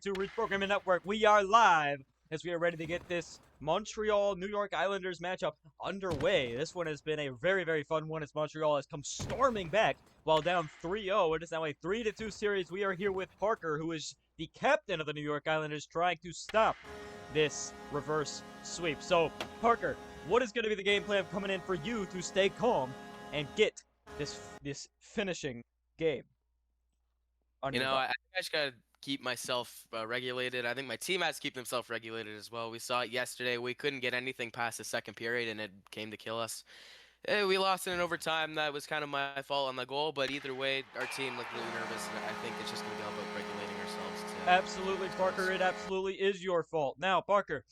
here to Reach Programming Network. We are live as we are ready to get this Montreal-New York Islanders matchup underway. This one has been a very, very fun one as Montreal has come storming back while down 3-0. It is now a 3-2 series. We are here with Parker, who is the captain of the New York Islanders, trying to stop this reverse sweep. So, Parker, what is going to be the game plan coming in for you to stay calm and get this finishing game? You know, I just gotta keep myself regulated. I think my team has to keep themselves regulated as well. We saw it yesterday. We couldn't get anything past the second period, and it came to kill us. We lost in overtime. That was kind of my fault on the goal, but either way, our team looked really nervous, and I think it's just gonna be all about regulating ourselves. Absolutely, Parker. It absolutely is your fault. Now, Parker,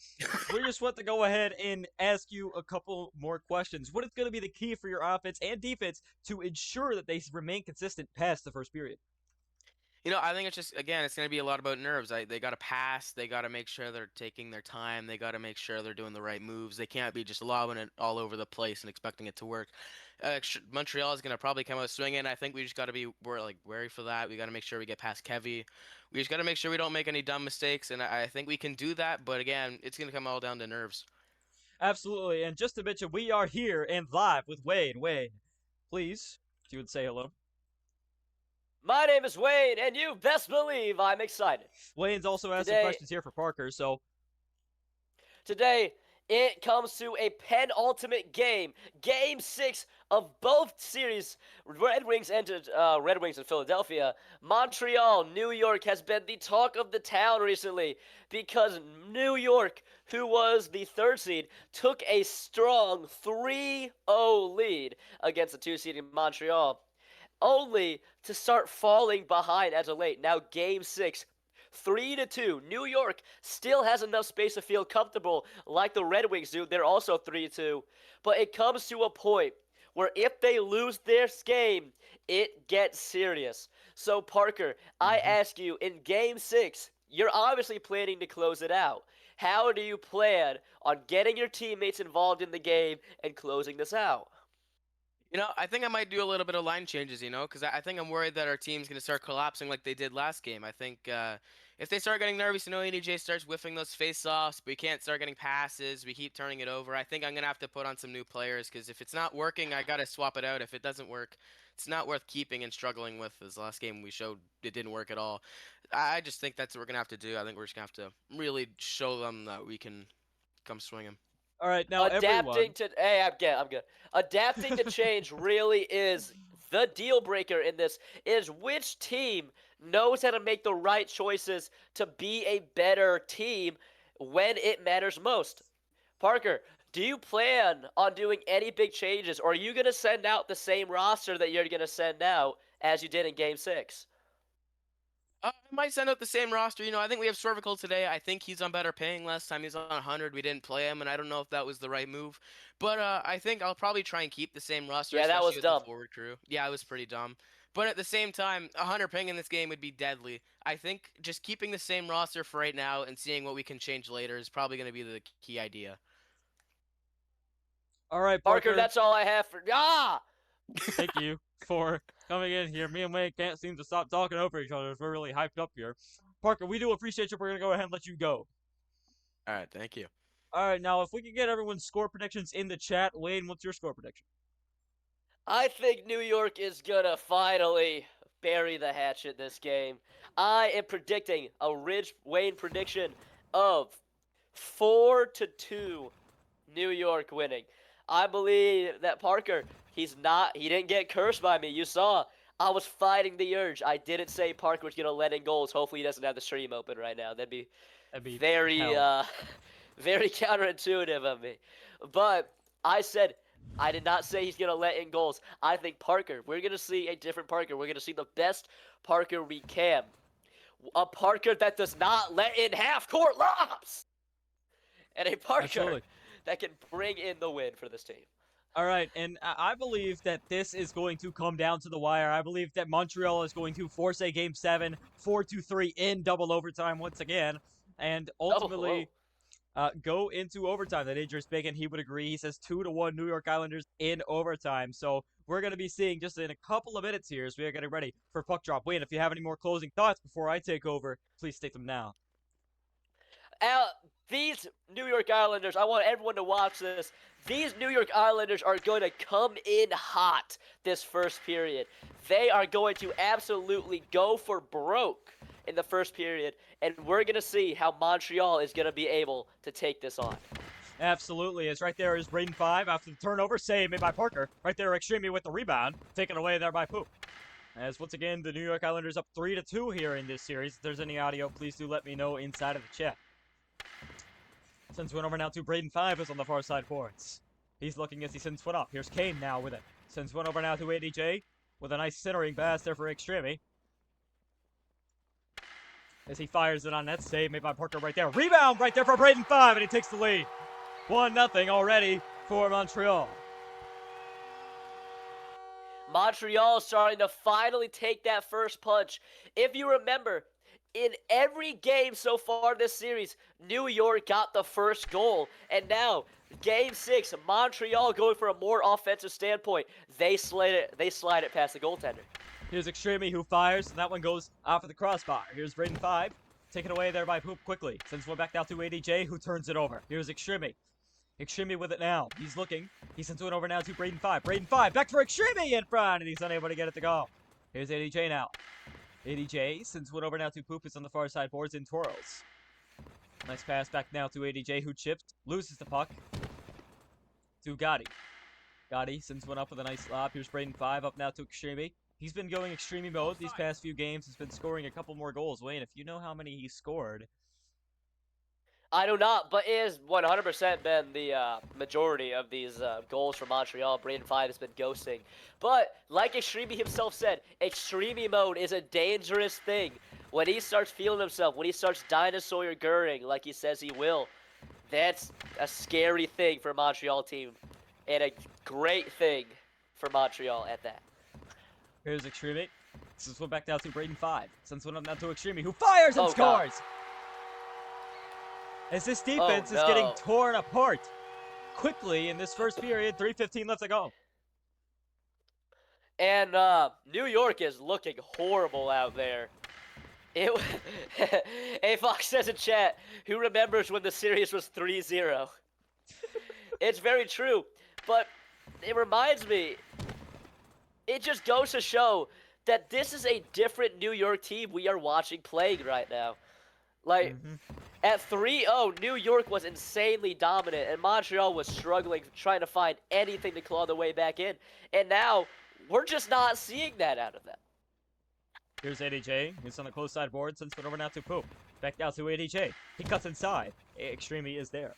we just want to go ahead and ask you a couple more questions. What is going to be the key for your offense and defense to ensure that they remain consistent past the first period? You know, I think it's just, again, it's going to be a lot about nerves. They got to pass. They got to make sure they're taking their time. They got to make sure they're doing the right moves. They can't be just lobbing it all over the place and expecting it to work. Montreal is going to probably come out swinging. I think we just got to be wary for that. We got to make sure we get past Kevy. We just got to make sure we don't make any dumb mistakes, and I think we can do that. But again, it's going to come all down to nerves. Absolutely. And just to mention, we are here and live with Wade. Wade, please, if you would say hello. My name is Wade, and you best believe I'm excited. Wayne's also asking questions here for Parker, so... Today, it comes to a penultimate game. Game 6 of both series. Red Wings and Philadelphia. Montreal, New York has been the talk of the town recently because New York, who was the 3rd seed, took a strong 3-0 lead against the 2 seed in Montreal, only to start falling behind as of late. Now, Game 6, 3-2. New York still has enough space to feel comfortable like the Red Wings do. They're also 3-2. But it comes to a point where if they lose this game, it gets serious. So, Parker, I ask you, in Game 6, you're obviously planning to close it out. How do you plan on getting your teammates involved in the game and closing this out? You know, I think I might do a little bit of line changes, because I think I'm worried that our team's going to start collapsing like they did last game. I think if they start getting nervous, EDJ starts whiffing those face-offs, we can't start getting passes, we keep turning it over. I think I'm going to have to put on some new players because if it's not working, I got to swap it out. If it doesn't work, it's not worth keeping and struggling with. As last game we showed it didn't work at all. I just think that's what we're going to have to do. I think we're just going to have to really show them that we can come swinging. All right, now Adapting I'm good. Adapting to change really is the deal breaker in this. Is which team knows how to make the right choices to be a better team when it matters most. Parker, do you plan on doing any big changes, or are you going to send out the same roster that you're going to send out as you did in Game 6? I might send out the same roster. I think we have Cervical today. I think he's on better ping. Last time he was on 100. We didn't play him, and I don't know if that was the right move. But I think I'll probably try and keep the same roster. Yeah, that was dumb. The forward crew. Yeah, it was pretty dumb. But at the same time, 100 ping in this game would be deadly. I think just keeping the same roster for right now and seeing what we can change later is probably going to be the key idea. All right, Parker, that's all I have for... Thank you for coming in here. Me and Wayne can't seem to stop talking over each other. We're really hyped up here. Parker, we do appreciate you. We're going to go ahead and let you go. All right, thank you. All right, now if we could get everyone's score predictions in the chat. Wayne, what's your score prediction? I think New York is going to finally bury the hatchet this game. I am predicting a Wayne prediction of 4-2 New York winning. I believe that Parker, he didn't get cursed by me. You saw, I was fighting the urge. I didn't say Parker was going to let in goals. Hopefully he doesn't have the stream open right now. That'd be very, very counterintuitive of me. But I said, I did not say he's going to let in goals. I think Parker, we're going to see a different Parker. We're going to see the best Parker we can. A Parker that does not let in half-court lobs. And a Parker that can bring in the win for this team. All right, and I believe that this is going to come down to the wire. I believe that Montreal is going to force a Game 7, 4-3 in double overtime once again, and ultimately go into overtime. The Dangerous Bacon, he would agree. He says 2-1 New York Islanders in overtime. So we're going to be seeing just in a couple of minutes here as we are getting ready for puck drop. Wayne, if you have any more closing thoughts before I take over, please state them now. These New York Islanders, I want everyone to watch this. These New York Islanders are going to come in hot this first period. They are going to absolutely go for broke in the first period, and we're going to see how Montreal is going to be able to take this on. Absolutely. It's right there is Braden 5 after the turnover. Save made by Parker. Right there, Extremely with the rebound. Taken away there by Poop. As once again, the New York Islanders up 3-2 here in this series. If there's any audio, please do let me know inside of the chat. Sends one over now to Braden 5 is on the far side boards. He's looking as he sends one up. Here's Kane now with it. Sends one over now to ADJ with a nice centering pass there for Extremely. As he fires it on net, save made by Parker right there. Rebound right there for Braden 5, and he takes the lead. 1-0 already for Montreal. Montreal starting to finally take that first punch. If you remember, in every game so far this series, New York got the first goal. And now, Game 6, Montreal going for a more offensive standpoint. They slide it past the goaltender. Here's Extremely who fires, and that one goes off of the crossbar. Here's Braden 5, taken away there by Poop quickly. Sends one back down to ADJ, who turns it over. Here's Extremely. Extremely with it now. He's looking. He sends one over now to Braden 5. Braden 5, back for Extremely in front, and he's unable to get it to go. Here's ADJ now. ADJ sends one over now to Poop, who's on the far side boards in twirls. Nice pass back now to ADJ, who chips, loses the puck to Gotti. Gotti sends one up with a nice lob. Here's Braden 5 up now to Extremely. He's been going Extremely mode these past few games. He's been scoring a couple more goals. Wayne, if you know how many he scored. I do not, but it has 100% been the majority of these goals for Montreal. Braden 5 has been ghosting. But, like Extremely himself said, Extremely mode is a dangerous thing. When he starts feeling himself, when he starts dinosaur Goering like he says he will, that's a scary thing for a Montreal team. And a great thing for Montreal at that. Here's Extremely. This is one back down to Braden 5. Sends one up now to Extremely, who fires and scores! God. As this defense is getting torn apart quickly in this first period, 3:15 left to go. And New York is looking horrible out there. Hey, Fox says in chat, who remembers when the series was 3-0? It's very true, but it reminds me, it just goes to show that this is a different New York team we are watching playing right now. Like, at 3-0, New York was insanely dominant, and Montreal was struggling, trying to find anything to claw their way back in. And now, we're just not seeing that out of them. Here's ADJ, who's on the close side board, sends it over now to Poop. Back down to ADJ. He cuts inside. Extremely is there.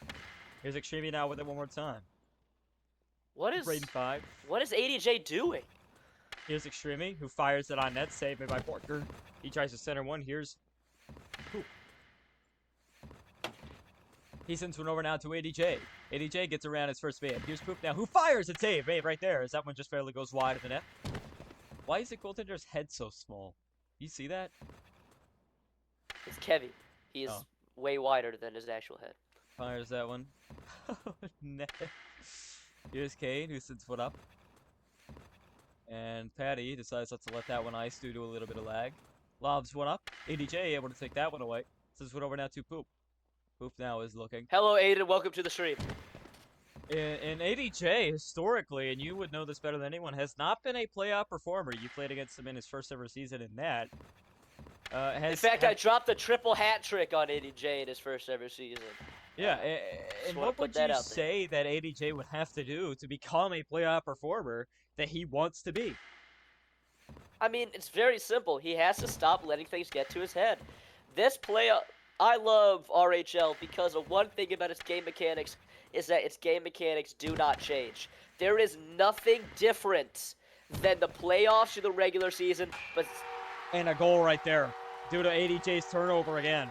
Here's Extremely now with it one more time. What is Braden 5. What is ADJ doing? Here's Extremely, who fires it on net, saved by Parker. He tries to center one. Here's Poop. He sends one over now to ADJ. ADJ gets around his first man. Here's Poop now, who fires a save. Made right there, as that one just barely goes wide of the net. Why is the goaltender's head so small? You see that? It's Kevy. He is way wider than his actual head. Fires that one. Net. Here's Kane, who sends one up. And Patty decides not to let that one ice due to a little bit of lag. Lobs one up. ADJ able to take that one away. Sends one over now to Poop. Poop now is looking. Hello, Aiden. Welcome to the stream. And ADJ, historically, and you would know this better than anyone, has not been a playoff performer. You played against him in his first ever season in that. In fact, I dropped a triple hat trick on ADJ in his first ever season. Yeah, and what would you say that ADJ would have to do to become a playoff performer that he wants to be? I mean, it's very simple. He has to stop letting things get to his head. This playoff... I love RHL because of one thing about its game mechanics is that its game mechanics do not change. There is nothing different than the playoffs to the regular season, but... And a goal right there due to ADJ's turnover again.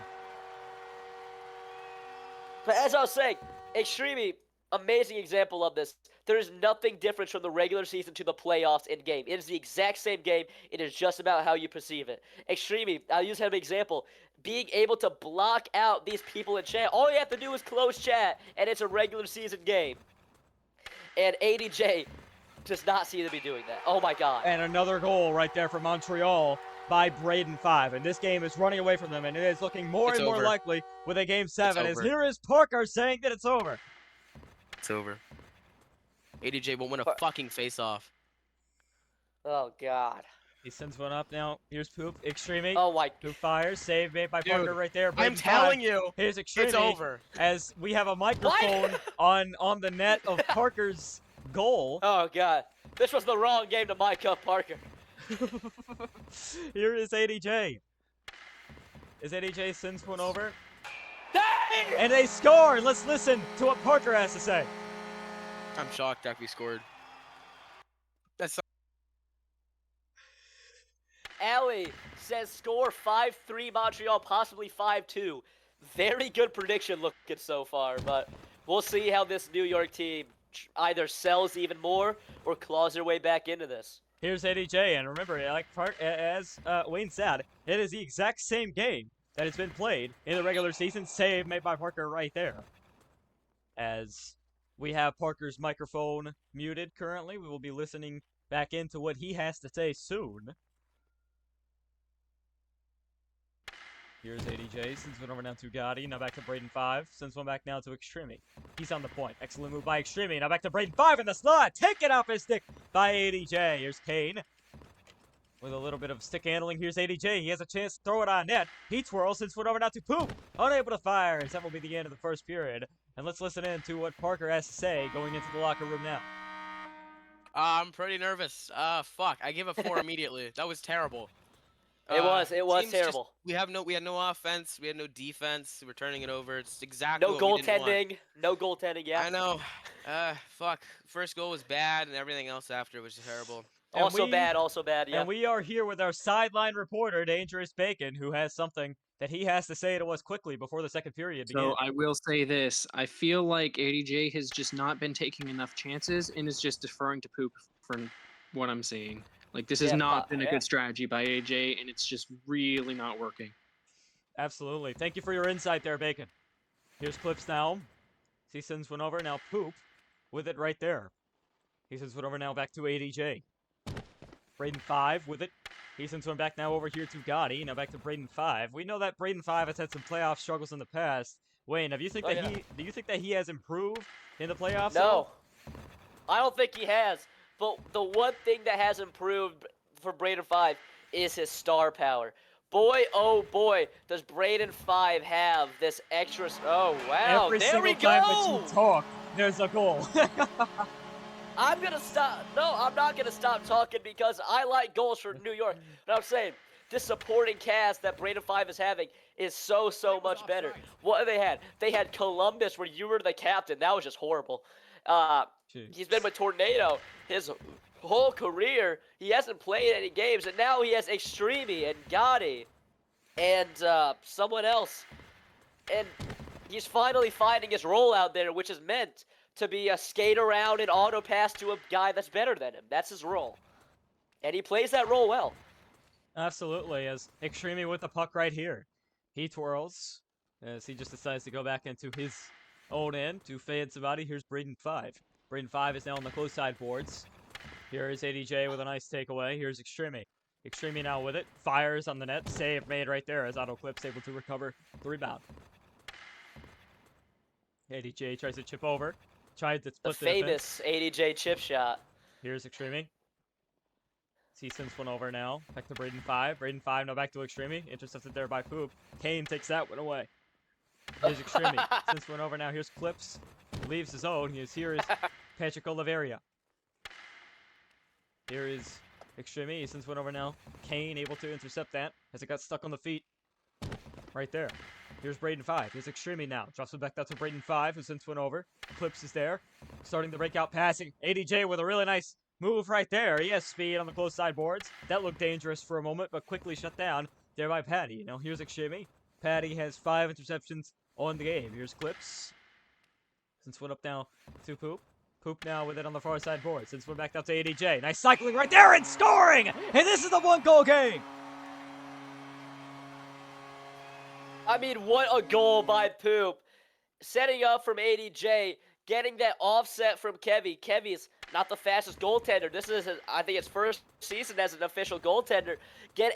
But as I was saying, Extremely, amazing example of this. There is nothing different from the regular season to the playoffs in game. It is the exact same game. It is just about how you perceive it. Extremely, I'll use him as an example. Being able to block out these people in chat. All you have to do is close chat, and it's a regular season game. And ADJ, does not seem to be doing that. Oh my god. And another goal right there for Montreal by Braden 5. And this game is running away from them, and it is looking more It's and more over. likely with a Game 7. As over. here is Parker saying that it's over. It's over. ADJ won't win a fucking face-off. Oh god. He sends one up now. Here's Poop. Extreme. Oh my. Poop fires. Save made by Dude, Parker right there. I'm Braden telling 5. you, Here's Extreme. it's over. As we have a microphone on the net of Parker's goal. Oh god. This was the wrong game to mic up Parker. Here is ADJ. As ADJ sends one over. Dang! And they score! Let's listen to what Parker has to say. I'm shocked that we scored. That's Allie says score 5-3 Montreal, possibly 5-2. Very good prediction looking so far, but we'll see how this New York team either sells even more or claws their way back into this. Here's ADJ, and remember, like as Wayne said, it is the exact same game that has been played in the regular season. Save made by Parker right there. As we have Parker's microphone muted currently, we will be listening back into what he has to say soon. Here's ADJ, sends one over now to Gotti, now back to Braden 5, sends one back now to Extreme. He's on the point. Excellent move by Extreme, now back to Braden 5 in the slot, taken off his stick by ADJ. Here's Kane with a little bit of stick handling. Here's ADJ, he has a chance to throw it on net. He twirls, sends one over now to Poop, unable to fire, as that will be the end of the first period. And let's listen in to what Parker has to say going into the locker room now. I'm pretty nervous. Fuck. I give a 4 immediately. That was terrible. It was teams terrible. We had no offense. We had no defense. We're turning it over. It's exactly No what we didn't want. goaltending. No goaltending, yeah. I know. Fuck. First goal was bad, and everything else after was terrible. Also bad, yeah. And we are here with our sideline reporter, Dangerous Bacon, who has something that he has to say to us quickly before the second period begins. So I will say this. I feel like ADJ has just not been taking enough chances and is just deferring to Poop from what I'm seeing. Like, this has not been a good strategy by AJ, and it's just really not working. Absolutely. Thank you for your insight there, Bacon. Here's Clips now. He sends one over. Now Poop with it right there. He sends one over now back to ADJ. Braden 5 with it. He sends one back now over here to Gotti. Now back to Braden 5. We know that Braden 5 has had some playoff struggles in the past. Wayne, do you think that he has improved in the playoffs? No. I don't think he has. But the one thing that has improved for Braden 5 is his star power. Boy, oh boy, does Braden 5 have this extra... Oh, wow, Every there we single time that go! you talk, there's a goal. I'm going to stop... No, I'm not going to stop talking because I like goals for New York. But I'm saying, this supporting cast that Braden 5 is having is so much better. What have they had? They had Columbus where you were the captain. That was just horrible. He's been with Tornado his whole career. He hasn't played any games, and now he has Extreme and Gotti and someone else. And he's finally finding his role out there, which is meant to be a skate around and auto pass to a guy that's better than him. That's his role. And he plays that role well. Absolutely, as Extreme with the puck right here. He twirls as he just decides to go back into his own end to fade somebody. Here's Braden 5. Braden 5 is now on the close side boards. Here is ADJ with a nice takeaway. Here's Extreme. Extreme now with it. Fires on the net. Save made right there as Auto Clip's able to recover the rebound. ADJ tries to chip over. Tried to split the famous ADJ chip shot. Here's Extreme. He sends one over now. Back to Braden 5. Braden 5 now back to Extreme. Intercepted there by Poop. Kane takes that one away. Here's Extreme. Sends one over now. Here's Clips. Leaves his own. Here is Patrick Oliveria. Here is Extreme. He sends one over now. Kane able to intercept that as it got stuck on the feet. Right there. Here's Braden 5. Here's Extreme now. Drops it back down to Braden 5, who sends one over. Clips is there. Starting the breakout passing. ADJ with a really nice move right there. He has speed on the close side boards. That looked dangerous for a moment, but quickly shut down there by Patty. Now here's Extreme. Patty has 5 interceptions on the game. Here's Clips. Since one up now to Poop. Poop now with it on the far side board. Since one back down to ADJ. Nice cycling right there and scoring! And this is the 1-goal game! I mean, what a goal by Poop. Setting up from ADJ, getting that offset from Kevy. Kevy's not the fastest goaltender. This is, I think, his first season as an official goaltender.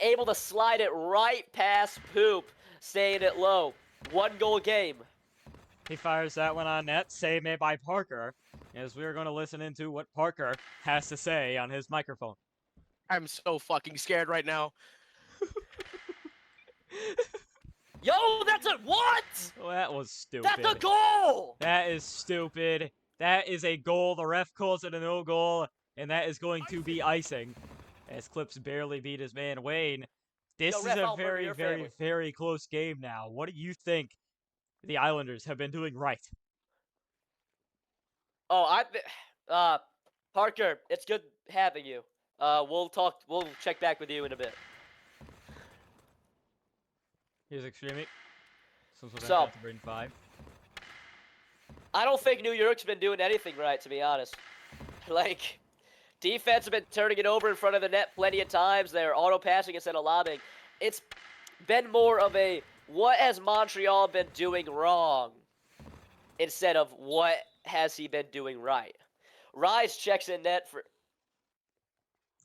Able to slide it right past Poop, staying it low. 1-goal game. He fires that one on net, save made by Parker, as we're going to listen into what Parker has to say on his microphone. I'm so fucking scared right now. Yo, that's a what? Well, that was stupid. That's a goal! That is stupid. That is a goal. The ref calls it a no goal, and that is going to be icing. As Clips barely beat his man Wayne. This Yo, is ref, a I'll murder very, your very, family. very close game now. What do you think the Islanders have been doing right? Oh, Parker, it's good having you. We'll check back with you in a bit. Here's Extreme. So, to 5. I don't think New York's been doing anything right, to be honest. Like, defense have been turning it over in front of the net plenty of times. They're auto-passing instead of lobbing. It's been more of a, what has Montreal been doing wrong? Instead of, what has he been doing right? Rise checks in net for...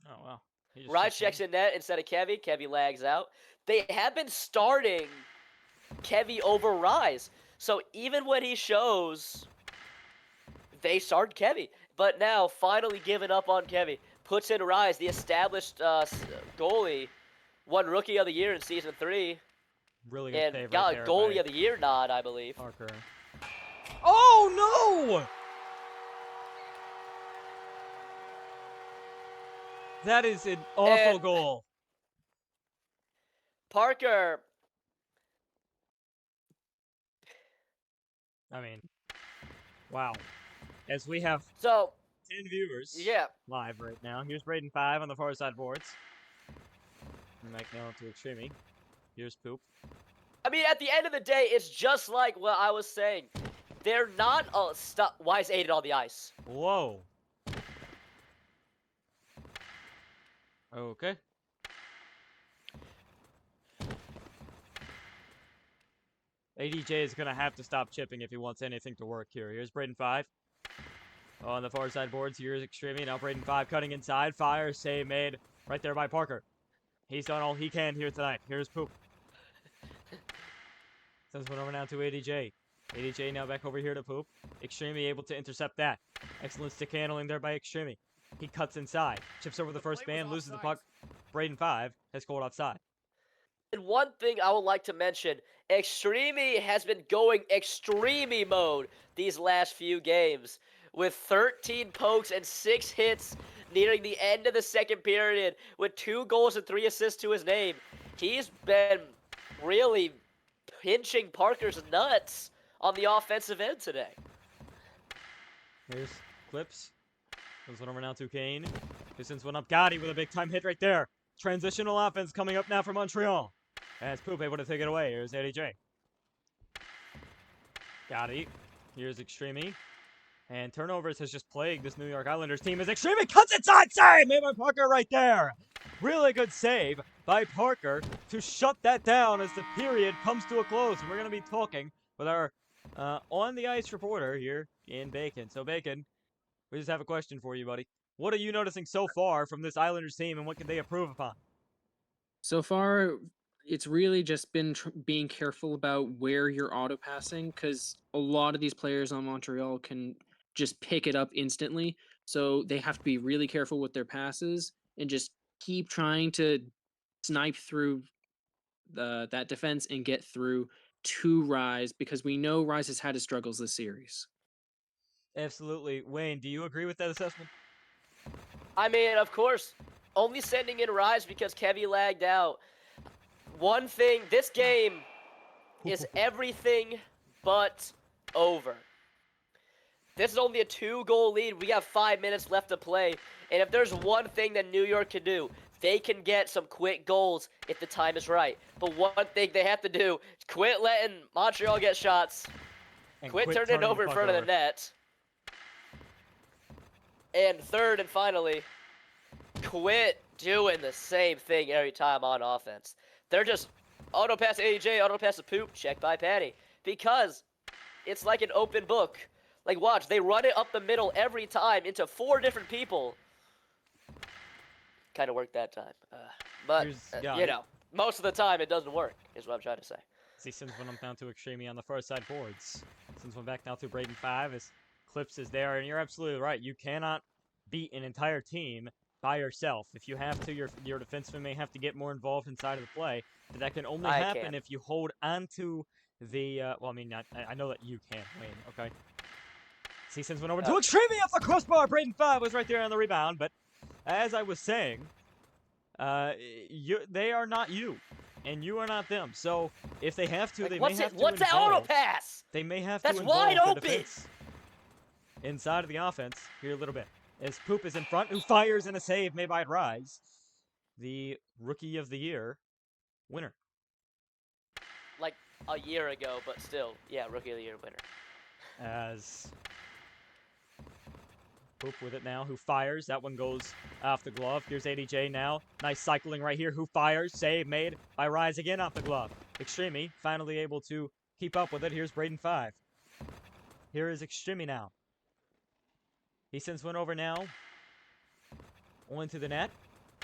Oh, wow. Rise checks in net instead of Kevy. Kevy lags out. They have been starting Kevy over Rise. So even when he shows, they start Kevy. But now, finally giving up on Kevy. Puts in Rise, the established goalie. Won Rookie of the Year in Season 3. Really good And save got right a there Goalie by of the Year nod, I believe. Parker. Oh, no! That is an awful And- goal. Parker, I mean, wow. As we have so, 10 viewers yeah. live right now. Here's Braden 5 on the far side boards. Mike now to Extreme. Here's Poop. I mean, at the end of the day, it's just like what I was saying. They're not why is Aiden on the ice? Whoa. Okay. ADJ is going to have to stop chipping if he wants anything to work here. Here's Braden 5. On the far side boards, here's Extreme. Now Braden 5 cutting inside. Fire, save made right there by Parker. He's done all he can here tonight. Here's Poop. Sends one over now to ADJ. ADJ now back over here to Poop. Extreme able to intercept that. Excellent stick handling there by Extreme. He cuts inside. Chips over the first man, loses the puck. Braden 5 has scored offside. And one thing I would like to mention, Extreme has been going Extreme mode these last few games. With 13 pokes and 6 hits nearing the end of the second period with 2 goals and 3 assists to his name. He's been really pinching Parker's nuts on the offensive end today. Here's Clips. Goes one over now to Kane. Distance one up. Gotti with a big time hit right there. Transitional offense coming up now for Montreal. As Poop able to take it away. Here's ADJ. Gotti. Here's Extreme. And turnovers has just plagued this New York Islanders team as Extreme cuts inside. Save made by Parker right there. Really good save by Parker to shut that down as the period comes to a close. And we're going to be talking with our on-the-ice reporter here in Bacon. So, Bacon, we just have a question for you, buddy. What are you noticing so far from this Islanders team, and what can they improve upon? So far, it's really just been being careful about where you're auto passing, because a lot of these players on Montreal can just pick it up instantly. So they have to be really careful with their passes and just keep trying to snipe through that defense and get through to Rise, because we know Rise has had his struggles this series. Absolutely. Wayne, do you agree with that assessment? I mean, of course, only sending in Rise because Kevy lagged out. One thing, this game is everything but over. This is only a 2-goal lead. We have 5 minutes left to play. And if there's one thing that New York can do, they can get some quick goals if the time is right. But one thing they have to do is quit letting Montreal get shots. And Quit turning it over in front of the net. And third and finally, quit doing the same thing every time on offense. They're just auto pass AJ, auto pass to Poop, checked by Patty. Because it's like an open book. Like, watch, they run it up the middle every time into 4 different people. Kind of worked that time. But, you know, most of the time it doesn't work, is what I'm trying to say. He sends one up down to Extreme on the far side boards. Sends one back now to Braden 5 as Clips is there. And you're absolutely right. You cannot beat an entire team by yourself. If you have to, your defenseman may have to get more involved inside of the play. But that can only happen if you hold onto the, well, I mean, I know that you can, Wayne, okay? So he sends one over to Extreme off the crossbar. Braden 5 was right there on the rebound. But as I was saying, they are not you. And you are not them. So if they have to, Like, they may have to what's that auto pass? They may have That's to involve wide the open. defense inside of the offense here a little bit. As Poop is in front, who fires in a save made by Rise, the Rookie of the Year winner. Like a year ago, but still, yeah, Rookie of the Year winner. As Poop with it now, who fires. That one goes off the glove. Here's ADJ now. Nice cycling right here. Who fires? Save made by Rise again off the glove. Extreme finally able to keep up with it. Here's Braden 5. Here is Extreme now. He sends one over now. On to the net.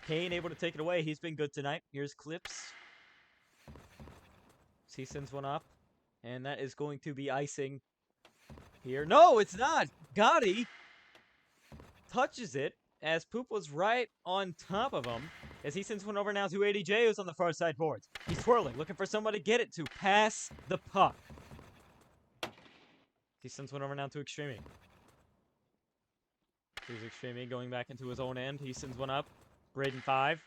Kane able to take it away. He's been good tonight. Here's Clips. He sends one up. And that is going to be icing here. No, it's not. Gotti touches it as Poop was right on top of him. As he sends one over now to ADJ, who's on the far side boards. He's twirling, looking for somebody to get it to. Pass the puck. He sends one over now to Extreme. Here's Extreme going back into his own end. He sends one up. Braden 5.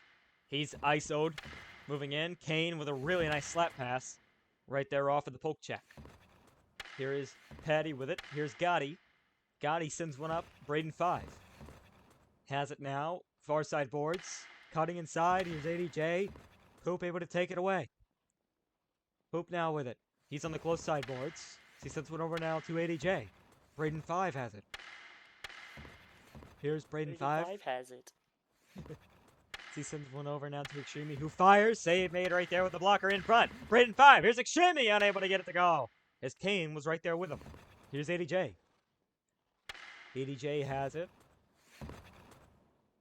He's ISO'd. Moving in. Kane with a really nice slap pass. Right there off of the poke check. Here is Patty with it. Here's Gotti. Gotti sends one up. Braden 5. Has it now. Far side boards. Cutting inside. Here's ADJ. Poop able to take it away. Poop now with it. He's on the close side boards. He sends one over now to ADJ. Braden 5 has it. Here's Braden 5. Has it. He sends one over now to Extreme, who fires. Save made right there with the blocker in front. Braden 5. Here's Extreme, unable to get it to go. As Kane was right there with him. Here's ADJ. ADJ has it.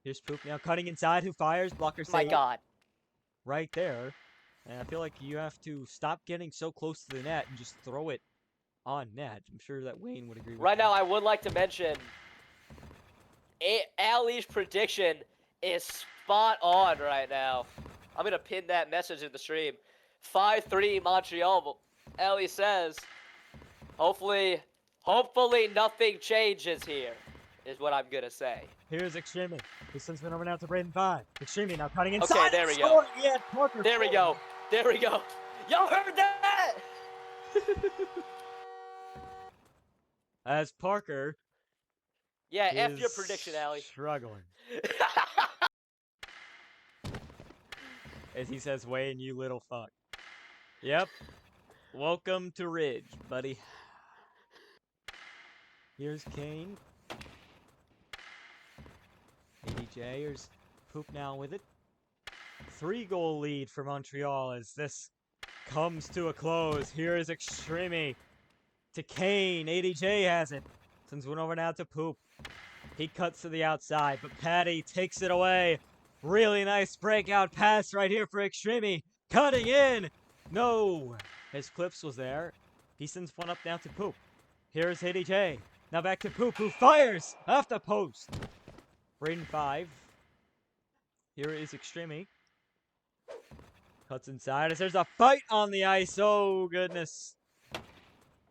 Here's Poop now cutting inside, who fires. Blocker save. My God. Right there. And I feel like you have to stop getting so close to the net and just throw it on net. I'm sure that Wayne would agree with Right that. now, I would like to mention Ali's prediction is spot on right now. I'm going to pin that message in the stream. 5-3 Montreal. Ali says, hopefully nothing changes here, is what I'm going to say. Here's Extreme. He sends one over now to Braden 5. Extreme now cutting inside. Okay, there we go. Scoring. Yeah, Parker There we go. There we go. Y'all heard that? As Parker Yeah, F is your prediction, Ali. struggling. As he says, Wayne, you little fuck. Yep. Welcome to Ridge, buddy. Here's Kane. ADJ, here's Poop now with it. 3-goal lead for Montreal as this comes to a close. Here is Extreme to Kane. ADJ has it. Sends one over now to Poop. He cuts to the outside, but Patty takes it away. Really nice breakout pass right here for Extreme. Cutting in. No. His Clips was there. He sends one up now to Poop. Here's ADJ. Now back to Poop, who fires off the post. Braden 5. Here is Extreme. Cuts inside as there's a fight on the ice. Oh, goodness.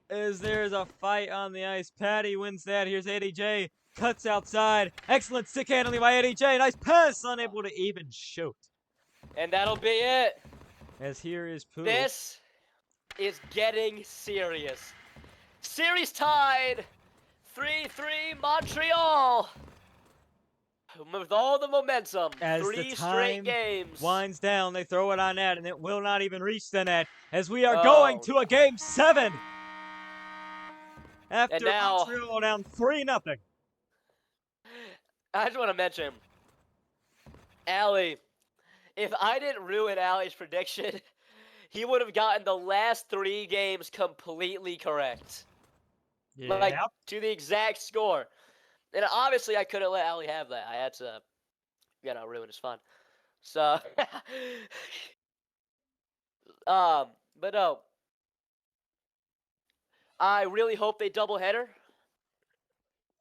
As there's a fight on the ice. Patty wins that. Here's ADJ. Cuts outside. Excellent stick handling by ADJ. Nice pass. Unable to even shoot. And that'll be it. As here is Poop. This is getting serious. Series tied. 3-3 Montreal. With all the momentum. As 3 the straight time games. winds down, they throw it on net, and it will not even reach the net. As we are going to a game 7. After And now- Montreal down 3-0. I just want to mention, Ali, if I didn't ruin Ali's prediction, he would have gotten the last 3 games completely correct. Like, Yeah. to the exact score. And obviously, I couldn't let Ali have that. I had to, ruin his fun. So, but no. I really hope they doubleheader.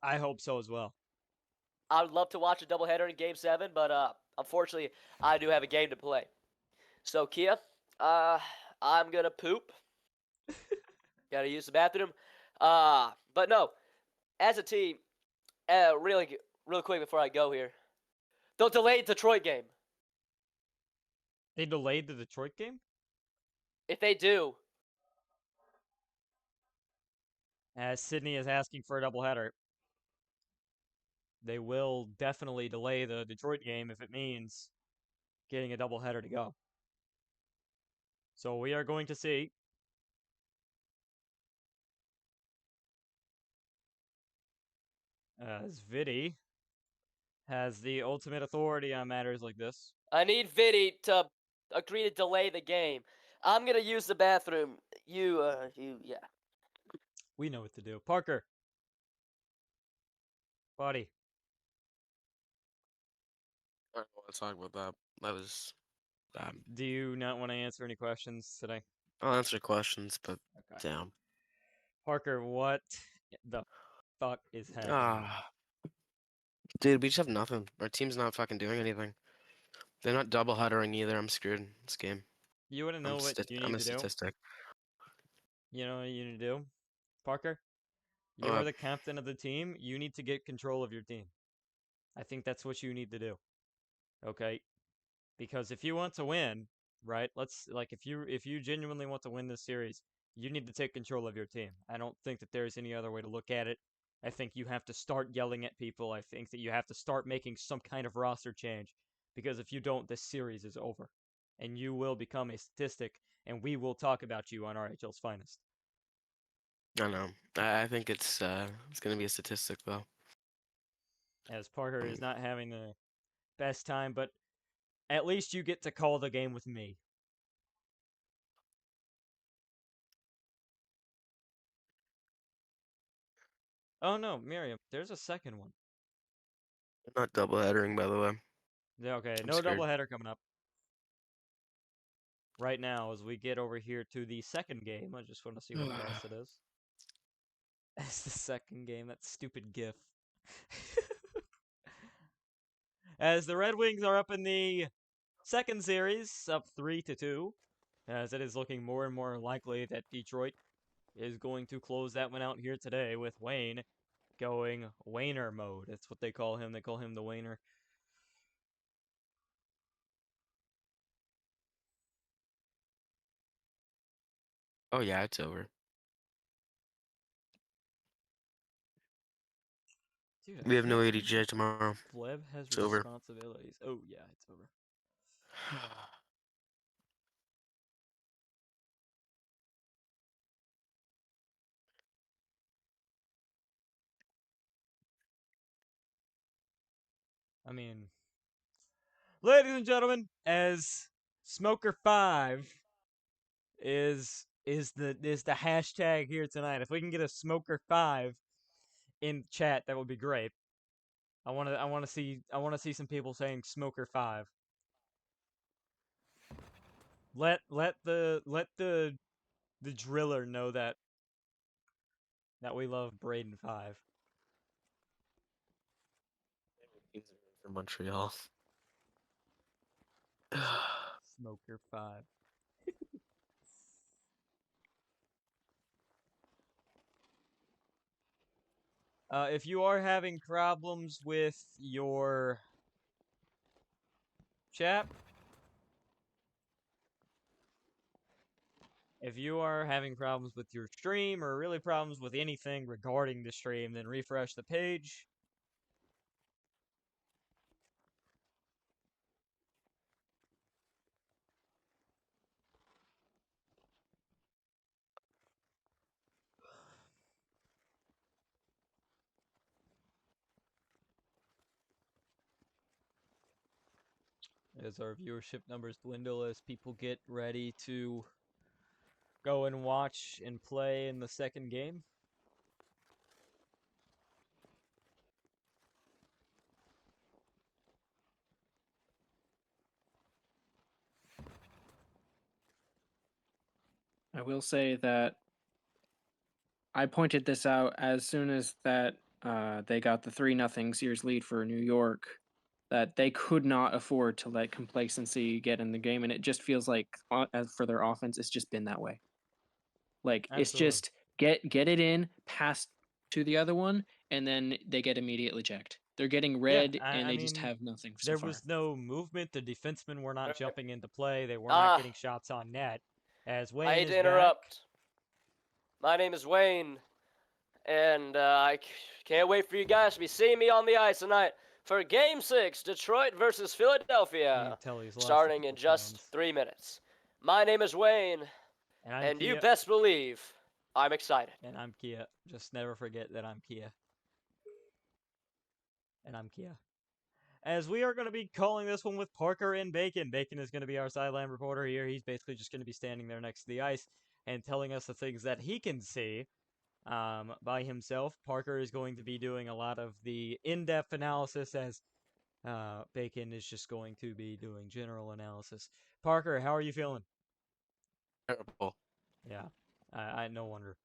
I hope so as well. I would love to watch a doubleheader in Game 7, but unfortunately, I do have a game to play. So, Kia, I'm going to poop. Gotta use the bathroom. But no, as a team, really quick before I go here, they'll delay Detroit game. They delayed the Detroit game? If they do, As Sydney is asking for a doubleheader. They will definitely delay the Detroit game if it means getting a doubleheader to go. So we are going to see. As Vidi has the ultimate authority on matters like this. I need Vidi to agree to delay the game. I'm gonna use the bathroom. Yeah. We know what to do. Parker. Buddy. I don't want to talk about that. That was bad. Do you not want to answer any questions today? I'll answer questions, but Okay. damn. Parker, what the fuck is happening? Ah, dude, we just have nothing. Our team's not fucking doing anything. They're not double headering either. I'm screwed in this game. You want to know what you I'm need a to do? statistic. You know what you need to do? Parker? You are the captain of the team. You need to get control of your team. I think that's what you need to do. Okay? Because if you want to win, right? If you genuinely want to win this series, you need to take control of your team. I don't think that there's any other way to look at it. I think you have to start yelling at people. I think that you have to start making some kind of roster change. Because if you don't, this series is over. And you will become a statistic, and we will talk about you on RHL's finest. I know. I think it's gonna be a statistic though. As Parker is not having the best time, but at least you get to call the game with me. Oh no, Miriam, there's a second one. I'm not double headering, by the way. Yeah, okay, I'm no scared. doubleheader coming up. Right now, as we get over here to the second game, I just want to see what class it is. It's the second game, that stupid gif. As the Red Wings are up in the second series, up 3-2, as it is looking more and more likely that Detroit is going to close that one out here today with Wayne going Wayner mode. That's what they call him. They call him the Wayner. Oh yeah, it's over. Dude, We I have no can't believe ADJ tomorrow. Fleb has It's over. responsibilities. Oh, yeah, it's over. I mean, ladies and gentlemen, as Smoker5 is the hashtag here tonight. If we can get a Smoker5 in chat, that would be great. I want to see some people saying Smoker5. Let the driller know that we love Braden5. For Montreal. Smoker5. If you are having problems with your chat, if you are having problems with your stream or really problems with anything regarding the stream, then refresh the page. As our viewership numbers dwindle, as people get ready to go and watch and play in the second game. I will say that I pointed this out as soon as that they got the 3-0 series lead for New York, that they could not afford to let complacency get in the game, and it just feels like as for their offense, it's just been that way. Like it's Absolutely. just get it in, pass to the other one, and then they get immediately checked. They're getting Yeah, red, and I they just mean, have nothing so there far. was no movement. The defensemen were not jumping into play. They were not Ah, getting shots on net. As I Wayne hate is to back. interrupt. My name is Wayne, and can't wait for you guys to be seeing me on the ice tonight for Game 6, Detroit versus You Philadelphia, can tell he's lost a starting in couple just friends. 3 minutes. My name is Wayne, And I'm and you Kia. best believe I'm excited. And I'm Kia. Just never forget that I'm Kia. And I'm Kia. As we are going to be calling this one with Parker and Bacon. Bacon is going to be our sideline reporter here. He's basically just going to be standing there next to the ice and telling us the things that he can see by himself. Parker is going to be doing a lot of the in-depth analysis as Bacon is just going to be doing general analysis. Parker, how are you feeling? Terrible. Yeah, I no wonder.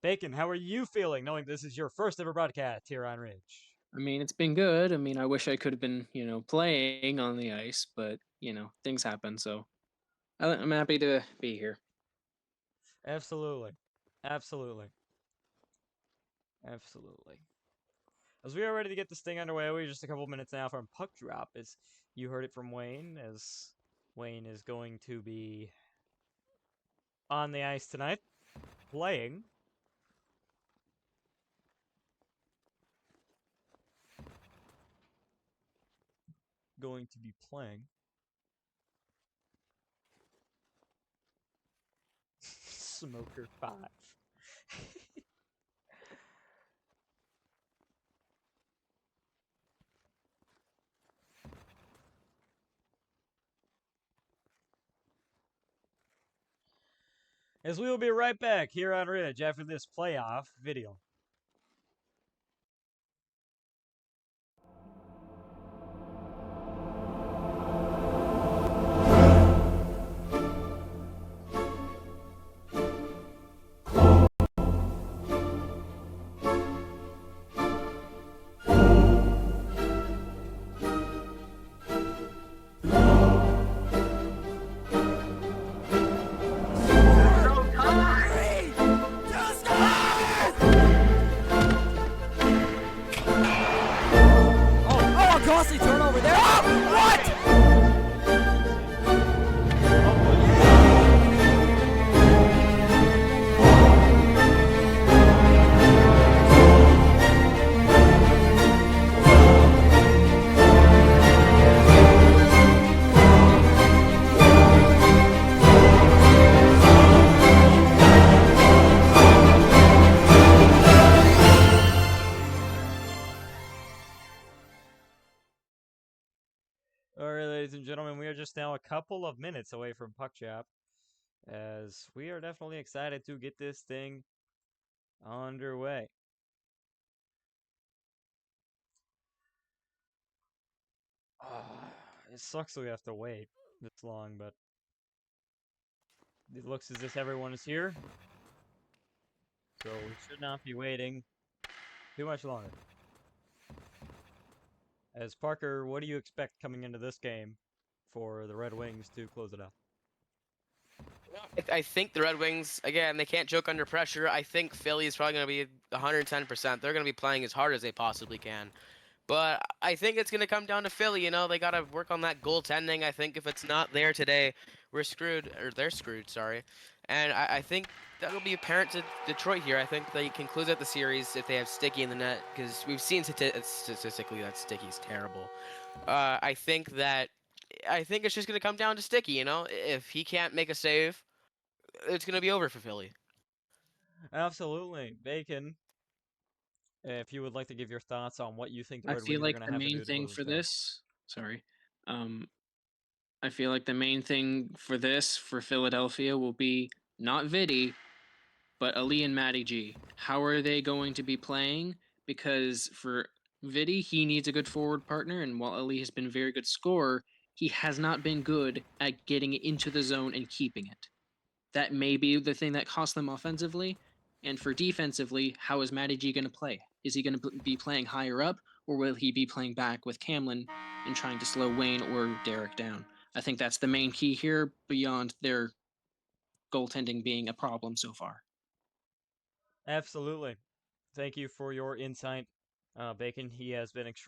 Bacon, how are you feeling knowing this is your first ever broadcast here on Ridge? I mean, it's been good. I mean, I wish I could have been, playing on the ice, but things happen. So I'm happy to be here. Absolutely. Absolutely. Absolutely. As we are ready to get this thing underway, we're just a couple minutes now from puck drop. As you heard it from Wayne, as Wayne is going to be on the ice tonight, playing. Going to be playing. Smoker 5. As we will be right back here on Ridge after this playoff video. Oh, a costly turnover there. Oh, what? Alright, ladies and gentlemen, we are just now a couple of minutes away from puck drop. As we are definitely excited to get this thing underway. It sucks that we have to wait this long, but it looks as if everyone is here. So we should not be waiting too much longer. As Parker, what do you expect coming into this game for the Red Wings to close it out? I think the Red Wings, again, they can't choke under pressure. I think Philly is probably going to be 110%. They're going to be playing as hard as they possibly can. But I think it's going to come down to Philly. They got to work on that goaltending. I think if it's not there today, we're screwed, or they're screwed, sorry. And I think that'll be apparent to Detroit here. I think they can close out the series if they have Sticky in the net, because we've seen statistically that Sticky's terrible. I think it's just going to come down to Sticky, If he can't make a save, it's going to be over for Philly. Absolutely. Bacon, if you would like to give your thoughts on what you think the I Red feel Wings are like going the to have to main do to thing close for this out. this, sorry, I feel like the main thing for this for Philadelphia will be not Vidi, but Ali and Matty G. How are they going to be playing? Because for Vidi, he needs a good forward partner, and while Ali has been a very good scorer, he has not been good at getting into the zone and keeping it. that may be the thing that costs them offensively. And for defensively, how is Matty G going to play? Is he going to be playing higher up, or will he be playing back with Camlin and trying to slow Wayne or Derek down? I think that's the main key here, beyond their goaltending being a problem so far. Absolutely. Thank you for your insight, Bacon. He has been extremely